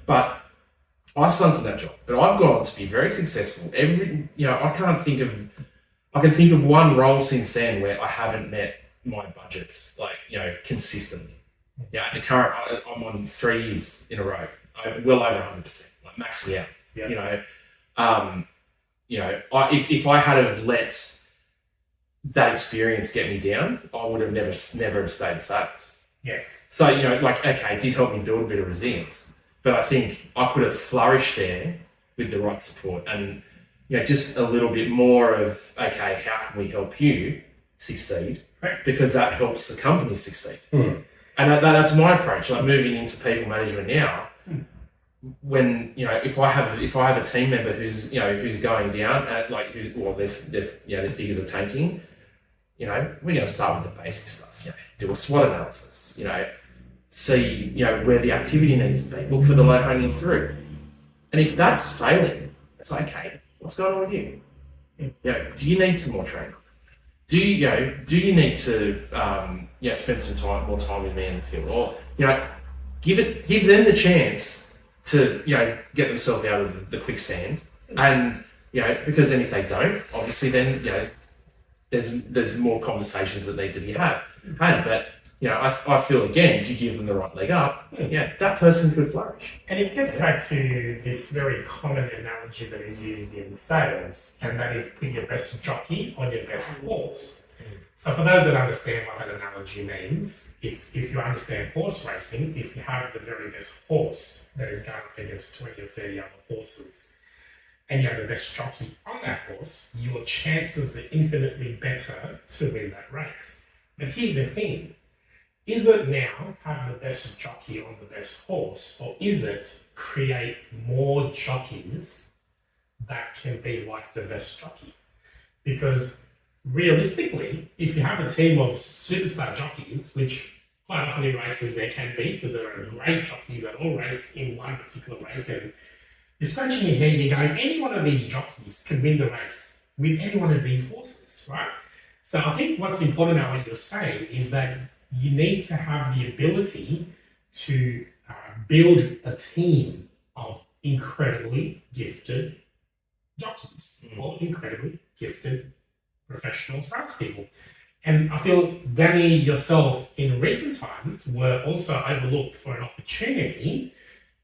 but I sunk in that job. But I've gone on to be very successful. I can think of one role since then where I haven't met my budgets, consistently. At the current, I'm on 3 years in a row, well over 100%, like maxing out. If I had have let that experience get me down, I would have never have stayed in sales.
Yes.
So, okay, it did help me build a bit of resilience, but I think I could have flourished there with the right support and, just a little bit more of, okay, how can we help you succeed?
Right.
Because that helps the company succeed. And that's my approach, like moving into people management now. When, if I have a team member who's going down at their figures are tanking, we're going to start with the basic stuff. Do a SWOT analysis. See where the activity needs to be. Look for the low hanging fruit. And if that's failing, it's okay. What's going on with you? Do you need some more training? Do you need to spend some more time with me in the field, or give them the chance to get themselves out of the quicksand, and because then if they don't, obviously then there's more conversations that need to be had. But I feel again, if you give them the right leg up, that person could flourish.
And it gets back to this very common analogy that is used in sales, and that is put your best jockey on your best horse. So for those that understand what that analogy means, it's if you understand horse racing, if you have the very best horse that is going up against 20 or 30 other horses, and you have the best jockey on that horse, your chances are infinitely better to win that race. But here's the thing. Is it now have the best jockey on the best horse, or is it create more jockeys that can be like the best jockey? Because realistically, if you have a team of superstar jockeys, which quite often in races there can be, because there are great jockeys that all race in one particular race, and you're scratching your head, you're going, any one of these jockeys can win the race with any one of these horses, right? So I think what's important about what you're saying is that you need to have the ability to build a team of incredibly gifted jockeys or incredibly gifted professional salespeople. And I feel, Danny, yourself in recent times were also overlooked for an opportunity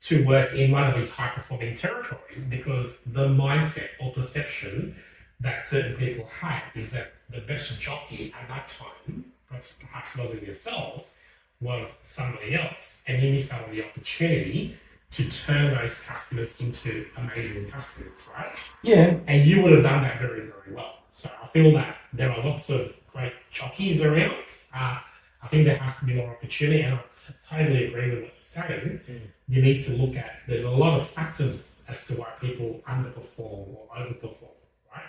to work in one of these high-performing territories, because the mindset or perception that certain people had is that the best jockey at that time, perhaps wasn't yourself, was somebody else. And you missed out on the opportunity to turn those customers into amazing customers, right?
Yeah.
And you would have done that very, very well. So I feel that there are lots of great jockeys around. I think there has to be more opportunity, and I totally agree with what you're saying. You need to look at, there's a lot of factors as to why people underperform or overperform, right?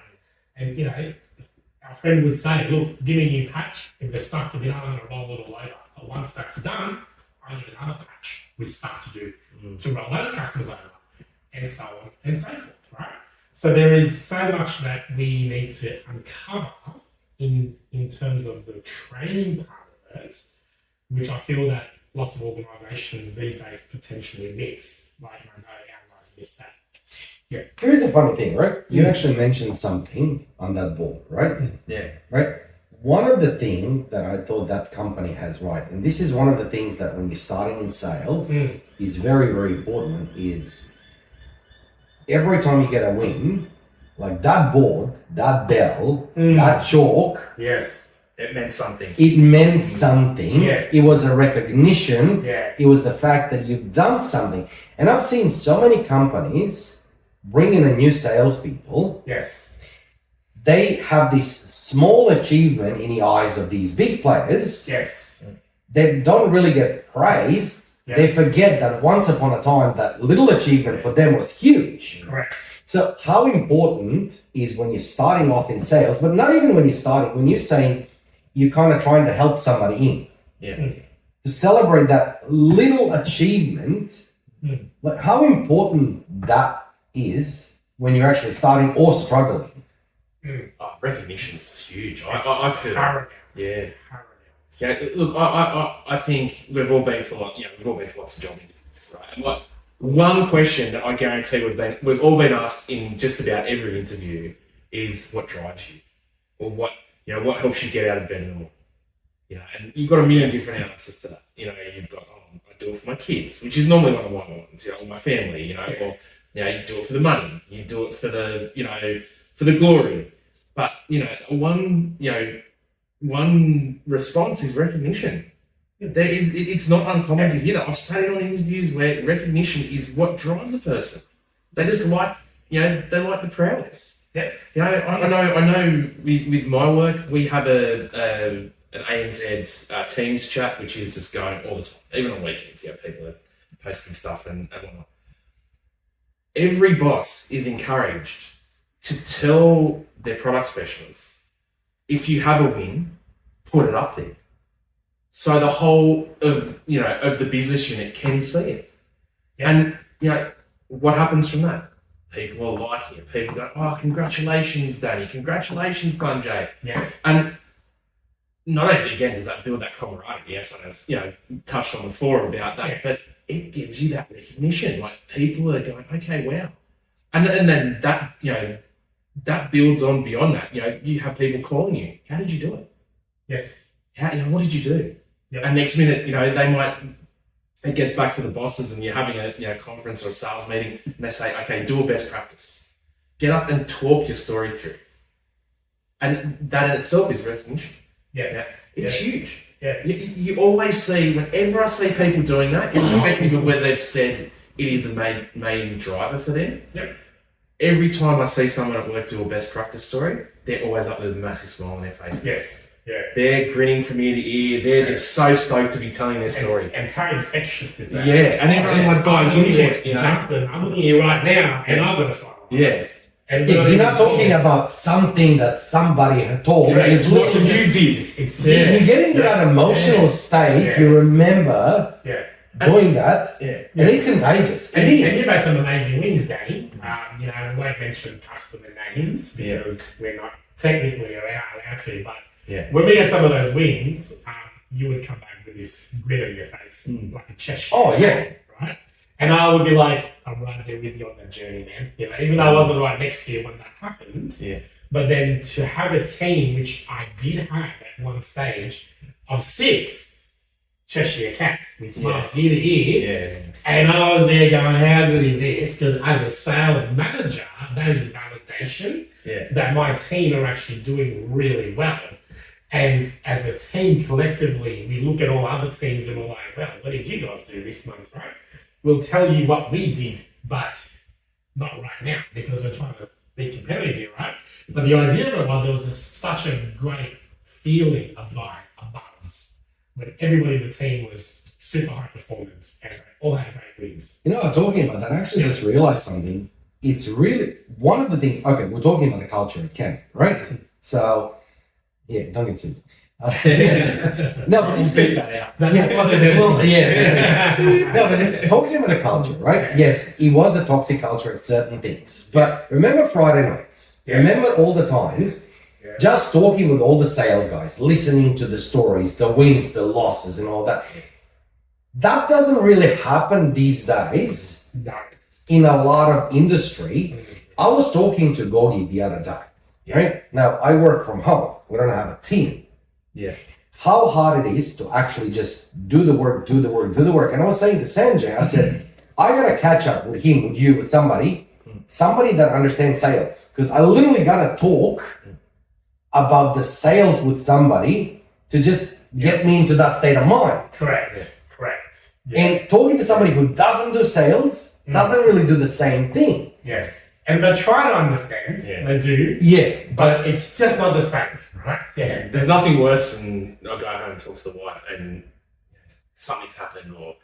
And our friend would say, look, give me a new patch. If there's stuff to be done, I'm going to roll it all over. But once that's done, I need another patch with stuff to do to roll those customers over, and so on and so forth, right? So there is so much that we need to uncover in terms of the training part of it, which I feel that lots of organisations these days potentially miss. Like I know our guys miss that.
Yeah. There is a funny thing, right? You actually mentioned something on that board, right?
Yeah.
Right? One of the things that I thought that company has right, and this is one of the things that when you're starting in sales is very, very important, is every time you get a win, like that board, that bell, that chalk,
Yes.
It meant something.
It meant something.
Yes.
It was a recognition.
Yeah.
It was the fact that you've done something. And I've seen so many companies bring in a new salespeople.
Yes.
They have this small achievement in the eyes of these big players.
Yes.
They don't really get praised.
Yeah.
They forget that once upon a time, that little achievement for them was huge.
Correct.
So how important is when you're starting off in sales, but not even when you're starting, when you're saying you're kind of trying to help somebody in,
Yeah.
to celebrate that little achievement, like how important that is when you're actually starting or struggling.
Oh, recognition is huge. I feel.
Paramount.
Yeah.
Paramount.
Yeah, look, I think we've all been for lots of job interviews, right? And like one question that I guarantee we've all been asked in just about every interview is what drives you, or what helps you get out of bed in the morning. And you've got a million different answers to that. You've got I do it for my kids, which is normally one of my ones. Or my family.
Yes.
Or you do it for the money, you do it for the for the glory. But one response is recognition. It's not uncommon to hear that. I've stayed on interviews where recognition is what drives a person. They just like, they like the prowess.
Yes.
I know with my work, we have an ANZ Teams chat, which is just going all the time, even on weekends. People are posting stuff and whatnot. Every boss is encouraged to tell their product specialists, if you have a win, put it up there. So the whole of the business unit can see it.
Yes.
And what happens from that? People are liking it. People go, oh, congratulations, Danny. Congratulations, Sanjay.
Yes.
And not only, again, does that build that camaraderie, yes, and I touched on before about that, but it gives you that recognition. Like, people are going, okay, wow. And then that, that builds on beyond that. You have people calling you. How did you do it?
Yes.
What did you do?
Yep.
And next minute, they might, it gets back to the bosses and you're having a conference or a sales meeting and they say, okay, do a best practice. Get up and talk your story through. And that in itself is recognition.
Yes.
It's huge.
Yeah.
You always see, whenever I see people doing that, irrespective of whether they've said it is a main driver for them,
Yep.
every time I see someone at work do a best practice story, they're always up with a massive smile on their faces.
Yes. Yeah.
They're grinning from ear to ear. They're just so stoked to be telling their story.
And how infectious is that?
Yeah, and everyone buys into it.
Justin, I'm looking at you right now, and I've got a smile.
Yes.
And
Because you're not talking about something that somebody had told.
Yeah, it's what you
just,
did.
It's
you get into that emotional state.
Yes.
You remember doing that,
Yeah.
and it's contagious.
And
It is.
you've had some amazing wins, Danny. We won't mention customer names because we're not technically allowed to, but when we get some of those wins, you would come back with this grin on your face, like a Cheshire.
Oh, yeah.
Right? And I would be like, I'm right there with you on that journey, man. Even though I wasn't right next to you when that happened.
Yeah.
But then to have a team, which I did have at one stage, of 6 Cheshire cats with smiles ear to ear.
Yes.
And I was there going, how good is this? Because as a sales manager, that is validation that my team are actually doing really well. And as a team, collectively, we look at all other teams and we're like, well, what did you guys do this month, right? We'll tell you what we did, but not right now because we're trying to be competitive here, right? But the idea of it was just such a great feeling, a vibe, a buzz, when everybody in the team was super high performance and all had great wins.
Talking about that, I actually just realized something. It's really one of the things. Okay, we're talking about the culture at Ken, right? So, don't get sued. No, but it's
Beat that out.
That's what
No, but talking about a culture, right? Yes, it was a toxic culture at certain things. But remember Friday nights.
Yes.
Remember all the times. Just talking with all the sales guys, listening to the stories, the wins, the losses, and all that. That doesn't really happen these days
No.
in a lot of industry. I was talking to Gordy the other day, right? Now, I work from home. We don't have a team.
Yeah.
How hard it is to actually just do the work. And I was saying to Sanjay, I said, I got to catch up with him, with you, with somebody that understands sales. Because I literally got to talk about the sales with somebody to just get me into that state of mind.
Correct. Yeah.
And talking to somebody who doesn't do sales doesn't really do the same thing.
Yes. And they try to understand.
Yeah.
They do.
Yeah.
But it's just not the same, right? Yeah.
There's nothing worse than I go home and talk to the wife and something's happened or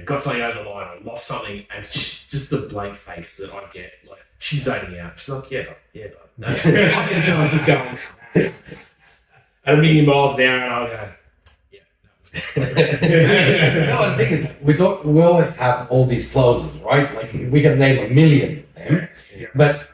got something over the line or lost something, and just the blank face that I get, like she's zoning out. She's like, yeah, bud. No. I can tell it's just going at 1,000,000 miles an hour, and I'll go,
No, the thing is, we always have all these clauses, right? Like we can name 1,000,000 of them.
Yeah.
But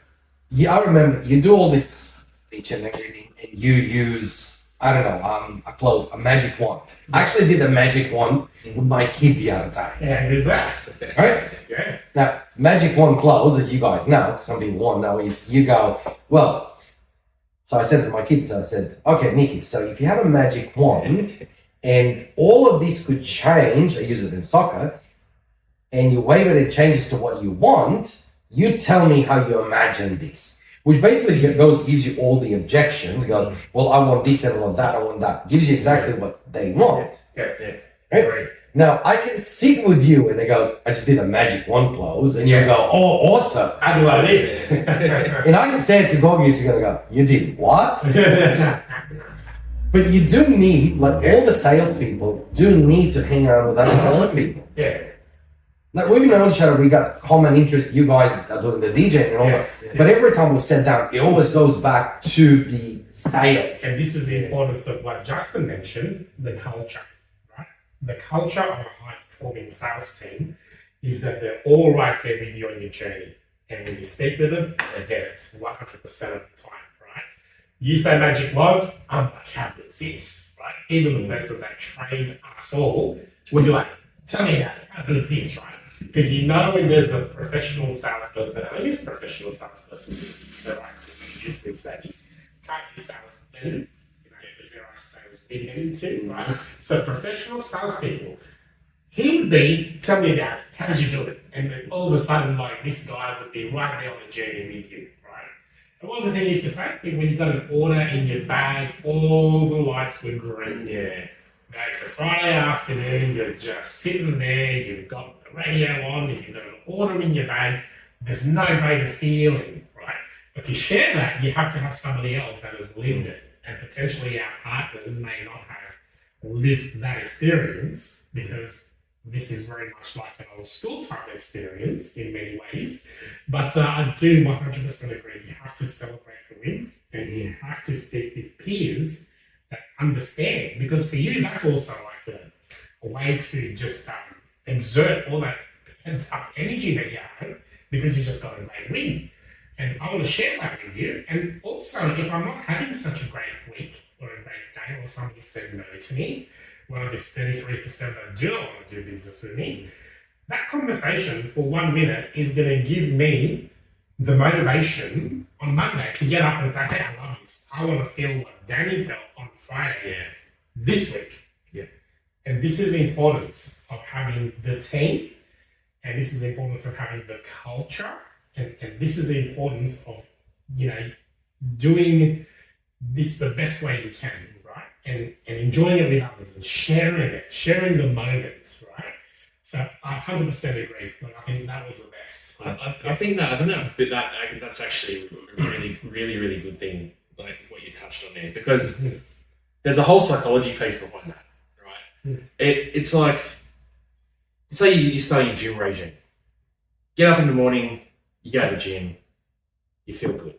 I remember you do all this pitch and everything, and you use a magic wand. I actually did a magic wand with my kid the other time.
Yeah, good that.
Right?
Yeah.
Now, magic wand close, as you guys know, some people won't know, is you go, well, so I said to my kids, I said, okay, Nikki, so if you have a magic wand and all of this could change, I use it in soccer, and you wave it and it changes to what you want, you tell me how you imagine this. Which basically gives you all the objections. It goes, well, I want this and I want that, I want that. Gives you exactly what they want.
Yes.
Right?
Right.
Now, I can sit with you and it goes, I just did a magic wand close, and you go, oh, awesome.
I do like this.
And I can say it to Gogi, he's going to go, you did what? But you do need, like all the salespeople do need to hang around with other salespeople.
Yeah.
Like we've known each other, we got common interests. You guys are doing the DJ and all
Yes.
that. But every time we sit down, it always goes back to the sales.
And this is the importance of what Justin mentioned, the culture, right? The culture of a high-performing sales team is that they're all right there with you on your journey. And when you speak with them, they get it 100% of the time, right? You say magic wand, I'm like, how good is this, right? Even the person that trained us all would be like, tell me about it, how good is this, right? Because you know when there's a professional salesperson, and I use professional salesperson, it's the right thing to use these days. Can't use salesmen, because there are sales women too, right? So professional salespeople, he would be, tell me about it, how did you do it? And then all of a sudden, like, this guy would be right there on the journey with you, right? And what was the thing he used to say? When you got an order in your bag, all the lights were green.
Yeah.
Now, it's a Friday afternoon, you're just sitting there, you've got the radio on, if you've got an order in your bag, there's no greater feeling, right? But to share that, you have to have somebody else that has lived it. And potentially our partners may not have lived that experience, because this is very much like an old school type experience in many ways. But I do 100% agree. You have to celebrate the wins, and you have to speak with peers that understand, because for you that's also like a way to just exert all that pent up energy that you have because you just got a great win, and I want to share that with you. And also, if I'm not having such a great week or a great day, or somebody said no to me, one of this 33% that do not want to do business with me, that conversation for 1 minute is going to give me the motivation on Monday to get up and say, hey, I love this. I want to feel what Danny felt on Friday this week.
Yeah.
And this is the importance of having the team, and this is the importance of having the culture, and this is the importance of, doing this the best way you can, right? And enjoying it with others and sharing the moments, right? So I 100% agree. Like, I think that was the best.
I think that's actually a really, really, really good thing, like what you touched on there, because there's a whole psychology piece behind that, right? It's like, say you start your gym regime. Get up in the morning, you go to the gym, you feel good.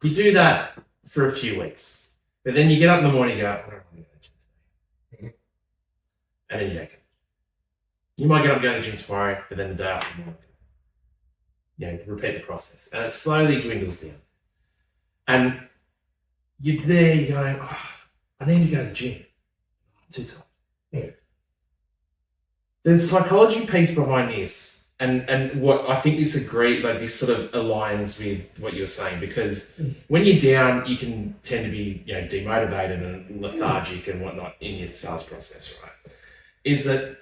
You do that for a few weeks, but then you get up in the morning, you go, I don't want to go to the gym today. And then you don't go. You might get up and go to the gym tomorrow, but then the day after you won't go. Repeat the process. And it slowly dwindles down. And you're there, you're going, I need to go to the gym. I'm too tired.
Yeah.
The psychology piece behind this, and what I think this this sort of aligns with what you're saying, because when you're down, you can tend to be demotivated and lethargic and whatnot in your sales process, right? Is that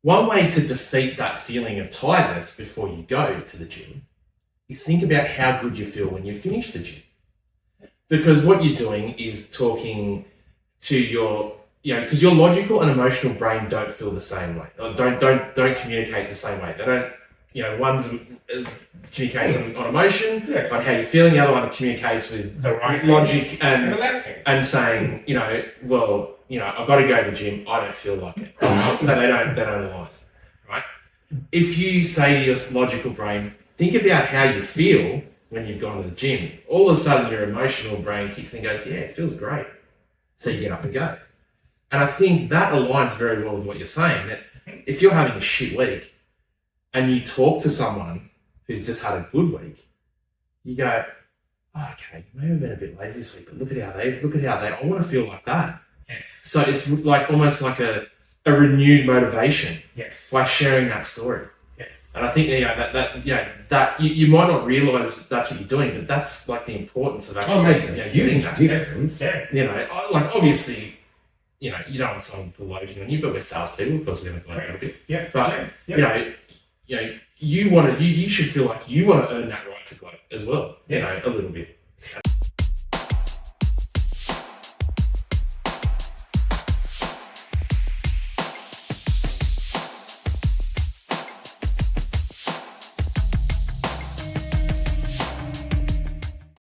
one way to defeat that feeling of tiredness before you go to the gym is think about how good you feel when you finish the gym. because what you're doing is talking to your, because your logical and emotional brain don't feel the same way, or don't communicate the same way. They don't, one's communicates on emotion,
Yes.
on how you're feeling. The other one communicates with
The right
logic
and the left hand.
and saying, well, I've got to go to the gym. I don't feel like it. Right? So they don't align, right? If you say to your logical brain, think about how you feel when you've gone to the gym. All of a sudden, your emotional brain kicks in and goes, yeah, it feels great. So you get up and go. And I think that aligns very well with what you're saying, that if you're having a shit week and you talk to someone who's just had a good week, you go, oh, okay, maybe I've been a bit lazy this week, but look at how I want to feel like that.
Yes.
So it's like almost like a renewed motivation
Yes.
by sharing that story.
Yes.
And I think that you might not realise that's what you're doing, but that's like the importance of actually
makes a
doing
huge
that.
difference.
Yeah.
Like obviously, you don't want someone to pull loading on you, but we're salespeople, of course we're going to play a bit.
Yes.
But
yeah.
you should feel like you want to earn that right to gloat as well.
Yes.
A little bit.